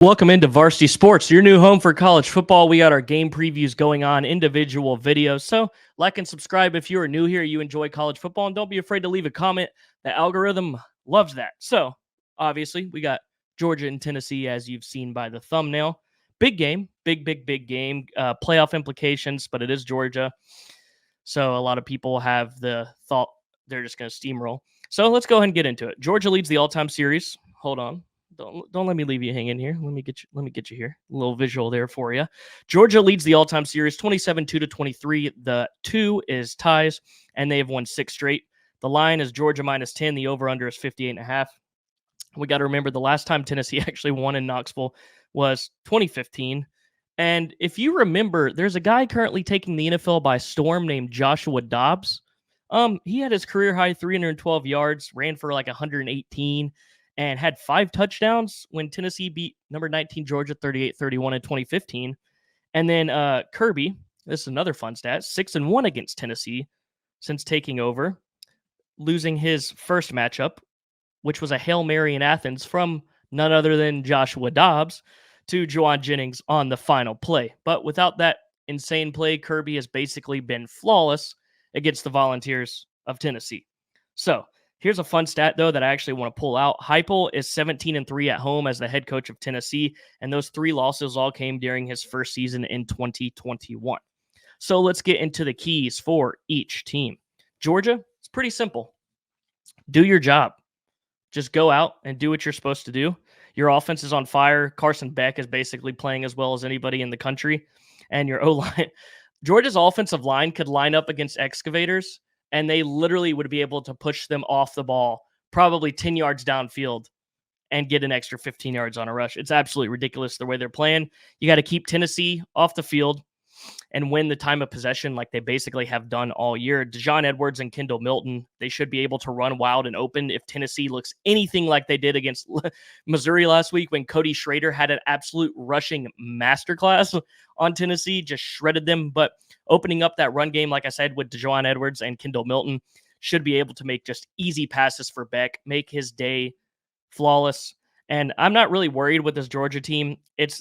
Welcome into Varsity Sports, your new home for college football. We got our game previews going on, individual videos. So like and subscribe if you are new here, you enjoy college football, and don't be afraid to leave a comment. The algorithm loves that. So obviously we got Georgia and Tennessee, as you've seen by the thumbnail. Big game, big game, playoff implications, but it is Georgia. So a lot of people have the thought they're just going to steamroll. So let's go ahead and get into it. Georgia leads the all-time series. Hold on. Don't let me leave you hanging here. Let me get you here. A little visual there for you. Georgia leads the all-time series 27-23. The 2 is ties, and they have won 6 straight. The line is Georgia -10. The over-under is 58.5. We got to remember the last time Tennessee actually won in Knoxville was 2015. And if you remember, there's a guy currently taking the NFL by storm named Joshua Dobbs. He had his career high 312 yards, ran for like 118, and had 5 touchdowns when Tennessee beat number 19 Georgia 38-31 in 2015. And then Kirby, this is another fun stat, 6-1 against Tennessee since taking over, losing his first matchup, which was a Hail Mary in Athens from none other than Joshua Dobbs, to Juwan Jennings on the final play. But without that insane play, Kirby has basically been flawless against the Volunteers of Tennessee. So here's a fun stat, though, that I actually want to pull out. Heupel is 17-3 at home as the head coach of Tennessee, and those 3 losses all came during his first season in 2021. So let's get into the keys for each team. Georgia, it's pretty simple. Do your job. Just go out and do what you're supposed to do. Your offense is on fire. Carson Beck is basically playing as well as anybody in the country. And your O-line, Georgia's offensive line could line up against excavators, and they literally would be able to push them off the ball, probably 10 yards downfield, and get an extra 15 yards on a rush. It's absolutely ridiculous the way they're playing. You got to keep Tennessee off the field and win the time of possession like they basically have done all year. Dejon Edwards and Kendall Milton, they should be able to run wild and open if Tennessee looks anything like they did against Missouri last week when Cody Schrader had an absolute rushing masterclass on Tennessee, just shredded them. But opening up that run game, like I said, with Dejon Edwards and Kendall Milton, should be able to make just easy passes for Beck, make his day flawless. And I'm not really worried with this Georgia team. It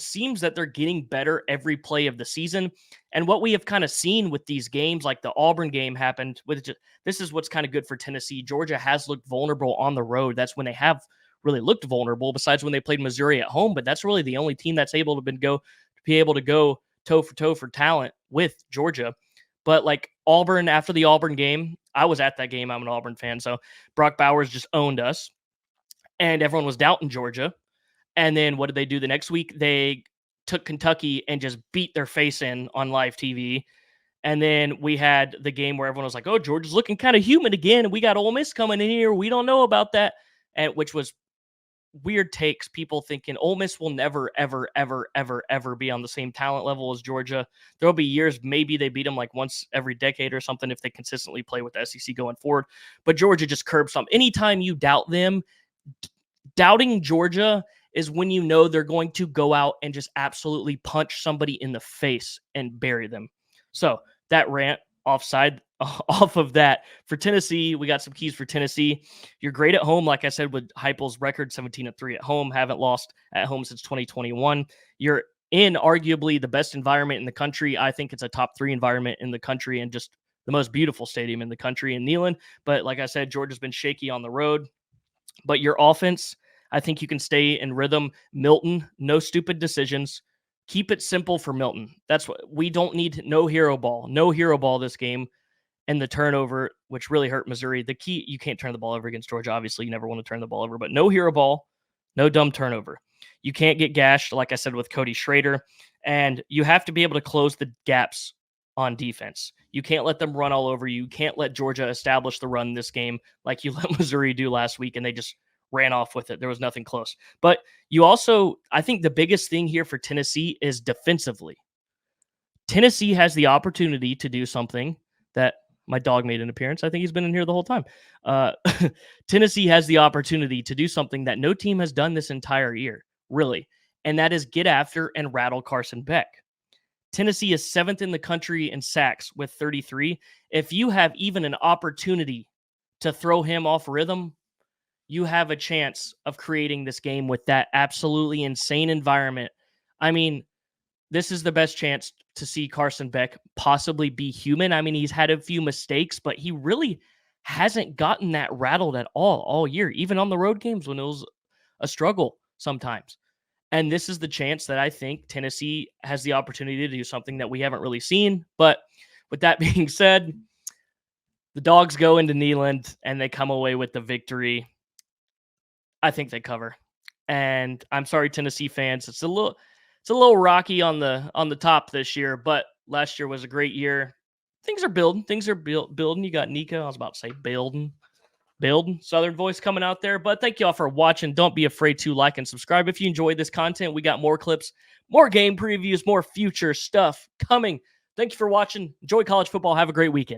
seems that they're getting better every play of the season. And what we have kind of seen with these games, like the Auburn game happened with, this is what's kind of good for Tennessee. Georgia has looked vulnerable on the road. That's when they have really looked vulnerable, besides when they played Missouri at home. But that's really the only team that's able to be able to go toe for toe for talent with Georgia. But like Auburn, after the Auburn game, I was at that game. I'm an Auburn fan. So Brock Bowers just owned us. And everyone was doubting Georgia. And then what did they do the next week? They took Kentucky and just beat their face in on live TV. And then we had the game where everyone was like, oh, Georgia's looking kind of human again. And we got Ole Miss coming in here. We don't know about that. And which was weird takes. People thinking Ole Miss will never, ever, ever, ever, ever be on the same talent level as Georgia. There'll be years, maybe they beat them like once every decade or something if they consistently play with the SEC going forward. But Georgia just curbs them. Anytime you doubt them, doubting Georgia is when you know they're going to go out and just absolutely punch somebody in the face and bury them. So that rant off of that. For Tennessee, we got some keys for Tennessee. You're great at home, like I said, with Heupel's record 17-3 at home. Haven't lost at home since 2021. You're in arguably the best environment in the country. I think it's a top 3 environment in the country and just the most beautiful stadium in the country in Neyland. But like I said, Georgia's been shaky on the road. But your offense, I think you can stay in rhythm. Milton, no stupid decisions. Keep it simple for Milton. That's what we don't need. No hero ball this game. And the turnover, which really hurt Missouri. The key, you can't turn the ball over against Georgia. Obviously, you never want to turn the ball over, but no hero ball, no dumb turnover. You can't get gashed, like I said, with Cody Schrader. And you have to be able to close the gaps on defense. You can't let them run all over you. You can't let Georgia establish the run this game like you let Missouri do last week, and they just ran off with it. There was nothing close. But you also, I think the biggest thing here for Tennessee is defensively. Tennessee has the opportunity to do something that my dog made an appearance. I think he's been in here the whole time. Tennessee has the opportunity to do something that no team has done this entire year, really, and that is get after and rattle Carson Beck. Tennessee is 7th in the country in sacks with 33. If you have even an opportunity to throw him off rhythm, you have a chance of creating this game with that absolutely insane environment. I mean, this is the best chance to see Carson Beck possibly be human. I mean, he's had a few mistakes, but he really hasn't gotten that rattled at all year, even on the road games when it was a struggle sometimes. And this is the chance that I think Tennessee has the opportunity to do something that we haven't really seen. But with that being said, the Dogs go into Neyland and they come away with the victory. I think they cover. And I'm sorry, Tennessee fans. It's a little rocky on the top this year, but last year was a great year. Things are building. Things are building. You got Nico. I was about to say building. Southern voice coming out there. But thank you all for watching. Don't be afraid to like and subscribe if you enjoyed this content. We got more clips, more game previews, more future stuff coming. Thank you for watching. Enjoy college football. Have a great weekend.